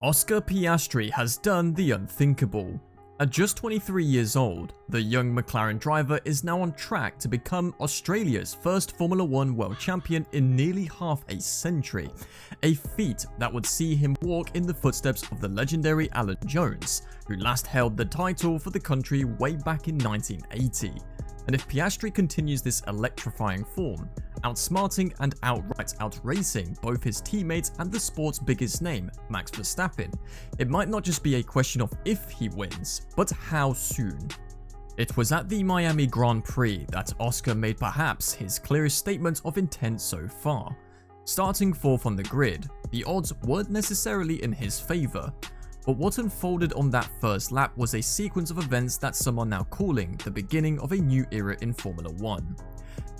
Oscar Piastri has done the unthinkable. At just 23 years old, the young McLaren driver is now on track to become Australia's first Formula 1 world champion in nearly half a century, a feat that would see him walk in the footsteps of the legendary Alan Jones, who last held the title for the country way back in 1980. And if Piastri continues this electrifying form, outsmarting and outright outracing both his teammates and the sport's biggest name, Max Verstappen, it might not just be a question of if he wins, but how soon. It was at the Miami Grand Prix that Oscar made perhaps his clearest statement of intent so far. Starting fourth on the grid, the odds weren't necessarily in his favour. But what unfolded on that first lap was a sequence of events that some are now calling the beginning of a new era in Formula 1.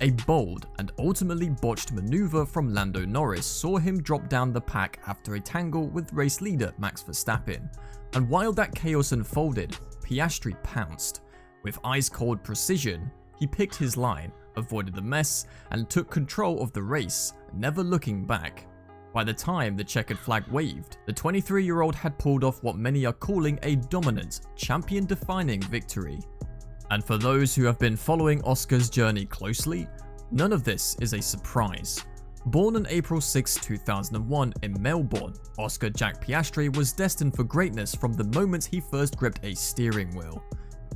A bold and ultimately botched maneuver from Lando Norris saw him drop down the pack after a tangle with race leader Max Verstappen, and while that chaos unfolded, Piastri pounced. With ice-cold precision, he picked his line, avoided the mess, and took control of the race, never looking back. By the time the checkered flag waved, the 23-year-old had pulled off what many are calling a dominant, champion-defining victory. And for those who have been following Oscar's journey closely, none of this is a surprise. Born on April 6, 2001 in Melbourne, Oscar Jack Piastri was destined for greatness from the moment he first gripped a steering wheel.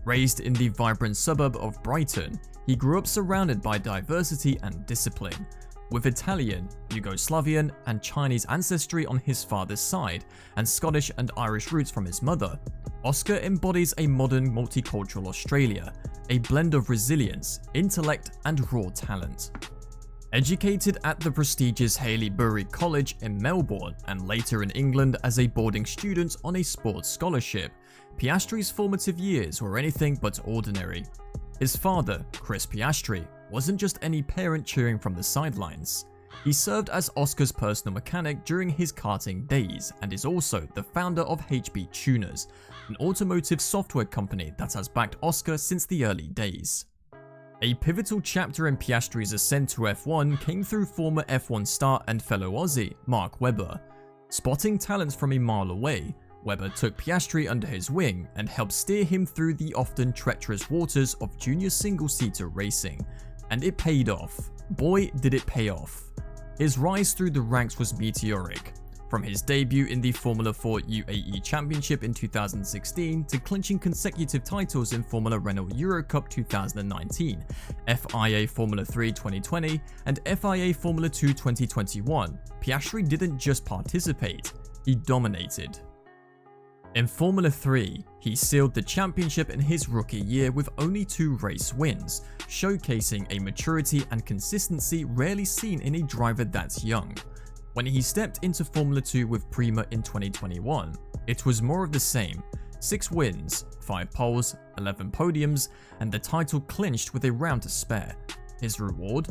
Raised in the vibrant suburb of Brighton, he grew up surrounded by diversity and discipline. With Italian, Yugoslavian, and Chinese ancestry on his father's side, and Scottish and Irish roots from his mother, Oscar embodies a modern multicultural Australia, a blend of resilience, intellect, and raw talent. Educated at the prestigious Haileybury College in Melbourne and later in England as a boarding student on a sports scholarship, Piastri's formative years were anything but ordinary. His father, Chris Piastri, wasn't just any parent cheering from the sidelines. He served as Oscar's personal mechanic during his karting days and is also the founder of HB Tuners, an automotive software company that has backed Oscar since the early days. A pivotal chapter in Piastri's ascent to F1 came through former F1 star and fellow Aussie, Mark Webber. Spotting talents from a mile away, Webber took Piastri under his wing and helped steer him through the often treacherous waters of junior single-seater racing. And it paid off. Boy, did it pay off. His rise through the ranks was meteoric. From his debut in the Formula 4 UAE Championship in 2016 to clinching consecutive titles in Formula Renault Euro Cup 2019, FIA Formula 3 2020, and FIA Formula 2 2021, Piastri didn't just participate, he dominated. In Formula 3, he sealed the championship in his rookie year with only 2 race wins, showcasing a maturity and consistency rarely seen in a driver that's young. When he stepped into Formula 2 with Prema in 2021, it was more of the same: 6 wins, 5 poles, 11 podiums, and the title clinched with a round to spare. His reward?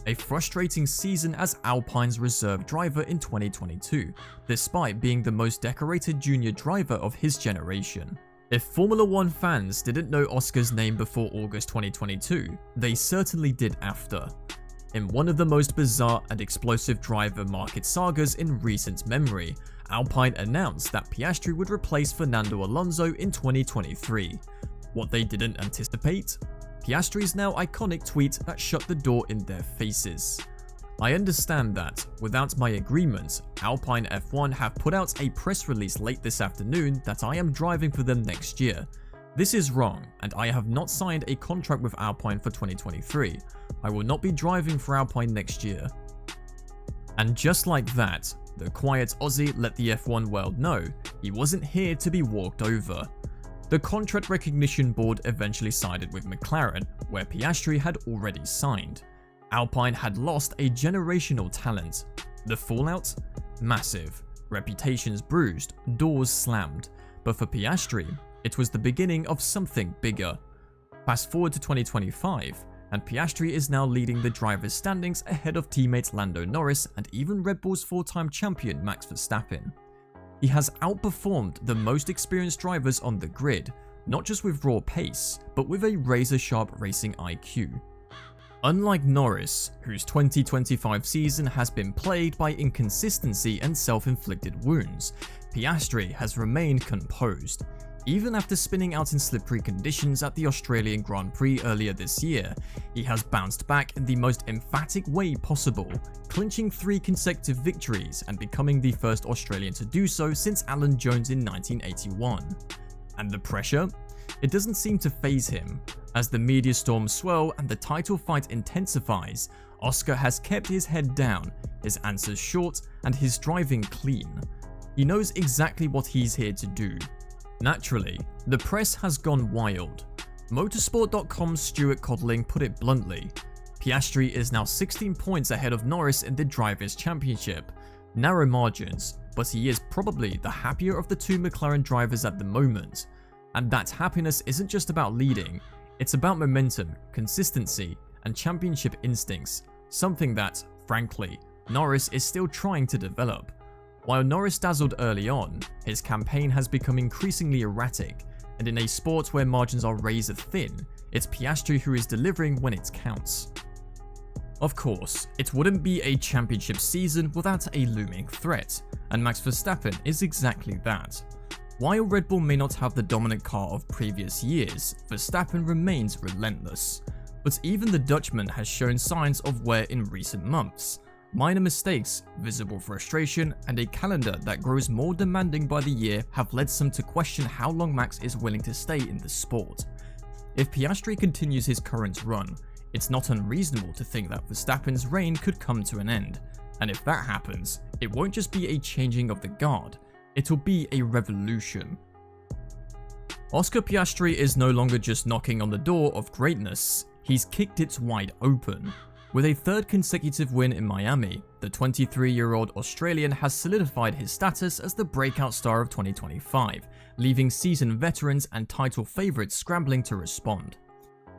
A frustrating season as Alpine's reserve driver in 2022, despite being the most decorated junior driver of his generation. If Formula 1 fans didn't know Oscar's name before August 2022, they certainly did after. In one of the most bizarre and explosive driver market sagas in recent memory, Alpine announced that Piastri would replace Fernando Alonso in 2023. What they didn't anticipate? Piastri's now iconic tweet that shut the door in their faces. I understand that, without my agreement, Alpine F1 have put out a press release late this afternoon that I am driving for them next year. This is wrong, and I have not signed a contract with Alpine for 2023. I will not be driving for Alpine next year. And just like that, the quiet Aussie let the F1 world know he wasn't here to be walked over. The contract recognition board eventually sided with McLaren, where Piastri had already signed. Alpine had lost a generational talent. The fallout? Massive. Reputations bruised, doors slammed. But for Piastri, it was the beginning of something bigger. Fast forward to 2025, and Piastri is now leading the drivers' standings ahead of teammates Lando Norris and even Red Bull's 4-time champion Max Verstappen. He has outperformed the most experienced drivers on the grid, not just with raw pace, but with a razor-sharp racing IQ. Unlike Norris, whose 2025 season has been plagued by inconsistency and self-inflicted wounds, Piastri has remained composed. Even after spinning out in slippery conditions at the Australian Grand Prix earlier this year, he has bounced back in the most emphatic way possible, clinching 3 consecutive victories and becoming the first Australian to do so since Alan Jones in 1981. And the pressure? It doesn't seem to faze him. As the media storms swell and the title fight intensifies, Oscar has kept his head down, his answers short, and his driving clean. He knows exactly what he's here to do. Naturally, the press has gone wild. Motorsport.com's Stuart Codling put it bluntly: Piastri is now 16 points ahead of Norris in the Drivers' Championship. Narrow margins, but he is probably the happier of the 2 McLaren drivers at the moment. And that happiness isn't just about leading, it's about momentum, consistency, and championship instincts, something that, frankly, Norris is still trying to develop. While Norris dazzled early on, his campaign has become increasingly erratic, and in a sport where margins are razor thin, it's Piastri who is delivering when it counts. Of course, it wouldn't be a championship season without a looming threat, and Max Verstappen is exactly that. While Red Bull may not have the dominant car of previous years, Verstappen remains relentless. But even the Dutchman has shown signs of wear in recent months. Minor mistakes, visible frustration, and a calendar that grows more demanding by the year have led some to question how long Max is willing to stay in the sport. If Piastri continues his current run, it's not unreasonable to think that Verstappen's reign could come to an end. And if that happens, it won't just be a changing of the guard. It'll be a revolution. Oscar Piastri is no longer just knocking on the door of greatness, he's kicked it wide open. With a 3rd consecutive win in Miami, the 23-year-old Australian has solidified his status as the breakout star of 2025, leaving seasoned veterans and title favourites scrambling to respond.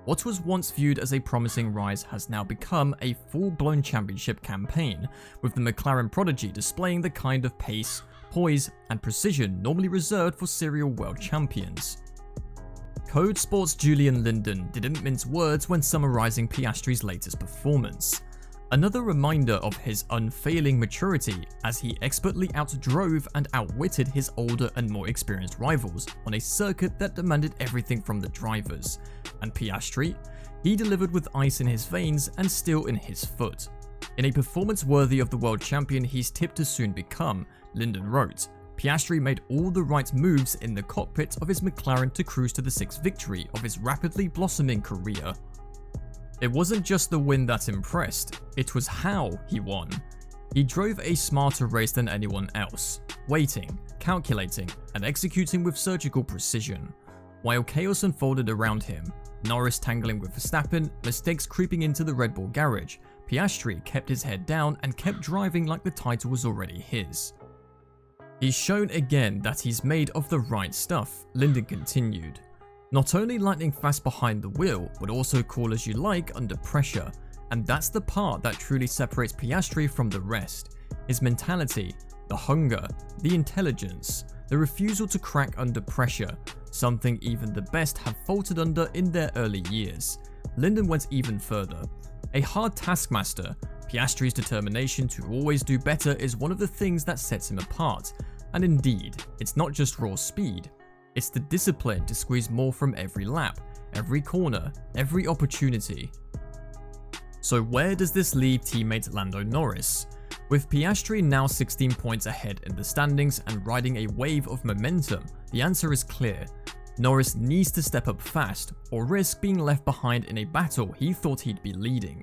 What was once viewed as a promising rise has now become a full-blown championship campaign, with the McLaren prodigy displaying the kind of pace, poise, and precision normally reserved for serial world champions. Code Sports' Julian Linden didn't mince words when summarizing Piastri's latest performance. Another reminder of his unfailing maturity as he expertly outdrove and outwitted his older and more experienced rivals on a circuit that demanded everything from the drivers. And Piastri? He delivered with ice in his veins and steel in his foot. In a performance worthy of the world champion he's tipped to soon become, Linden wrote, Piastri made all the right moves in the cockpit of his McLaren to cruise to the 6th victory of his rapidly blossoming career. It wasn't just the win that impressed, it was how he won. He drove a smarter race than anyone else, waiting, calculating, and executing with surgical precision. While chaos unfolded around him, Norris tangling with Verstappen, mistakes creeping into the Red Bull garage, Piastri kept his head down and kept driving like the title was already his. He's shown again that he's made of the right stuff, Linden continued. Not only lightning fast behind the wheel, but also cool as you like under pressure. And that's the part that truly separates Piastri from the rest. His mentality, the hunger, the intelligence, the refusal to crack under pressure, something even the best have faltered under in their early years. Linden went even further. A hard taskmaster, Piastri's determination to always do better is one of the things that sets him apart. And indeed, it's not just raw speed. It's the discipline to squeeze more from every lap, every corner, every opportunity. So where does this leave teammate Lando Norris? With Piastri now 16 points ahead in the standings and riding a wave of momentum, the answer is clear. Norris needs to step up fast or risk being left behind in a battle he thought he'd be leading.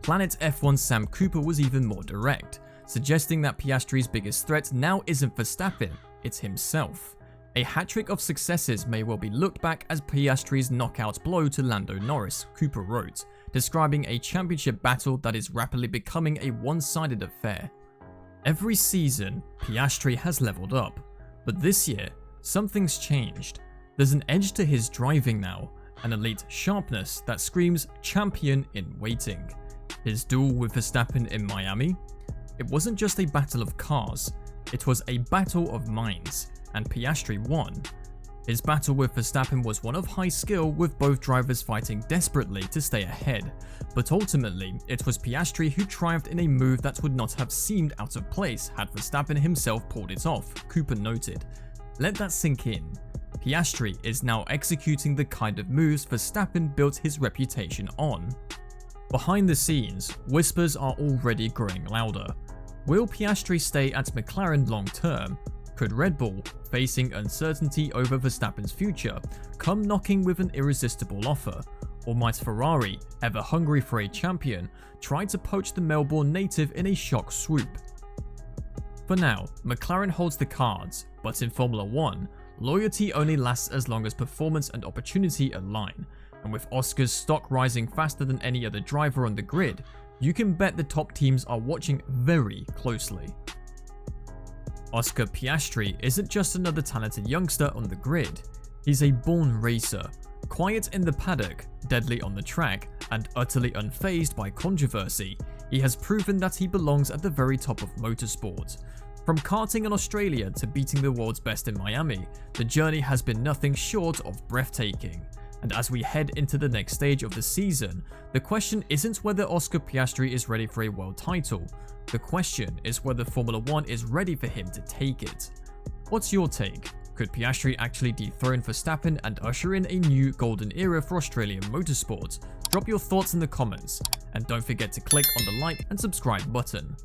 Planet F1 Sam Cooper was even more direct, suggesting that Piastri's biggest threat now isn't Verstappen, it's himself. A hat-trick of successes may well be looked back as Piastri's knockout blow to Lando Norris, Cooper wrote, describing a championship battle that is rapidly becoming a one-sided affair. Every season, Piastri has leveled up, but this year, something's changed. There's an edge to his driving now, an elite sharpness that screams champion in waiting. His duel with Verstappen in Miami? It wasn't just a battle of cars, it was a battle of minds, and Piastri won. His battle with Verstappen was one of high skill, with both drivers fighting desperately to stay ahead, but ultimately it was Piastri who triumphed in a move that would not have seemed out of place had Verstappen himself pulled it off, Cooper noted. Let that sink in. Piastri is now executing the kind of moves Verstappen built his reputation on. Behind the scenes, whispers are already growing louder. Will Piastri stay at McLaren long term? Could Red Bull, facing uncertainty over Verstappen's future, come knocking with an irresistible offer? Or might Ferrari, ever hungry for a champion, try to poach the Melbourne native in a shock swoop? For now, McLaren holds the cards, but in Formula 1, loyalty only lasts as long as performance and opportunity align, and with Oscar's stock rising faster than any other driver on the grid, you can bet the top teams are watching very closely. Oscar Piastri isn't just another talented youngster on the grid. He's a born racer, quiet in the paddock, deadly on the track, and utterly unfazed by controversy. He has proven that he belongs at the very top of motorsport. From karting in Australia to beating the world's best in Miami, the journey has been nothing short of breathtaking. And as we head into the next stage of the season, the question isn't whether Oscar Piastri is ready for a world title. The question is whether Formula 1 is ready for him to take it. What's your take? Could Piastri actually dethrone Verstappen and usher in a new golden era for Australian motorsport? Drop your thoughts in the comments, and don't forget to click on the like and subscribe button.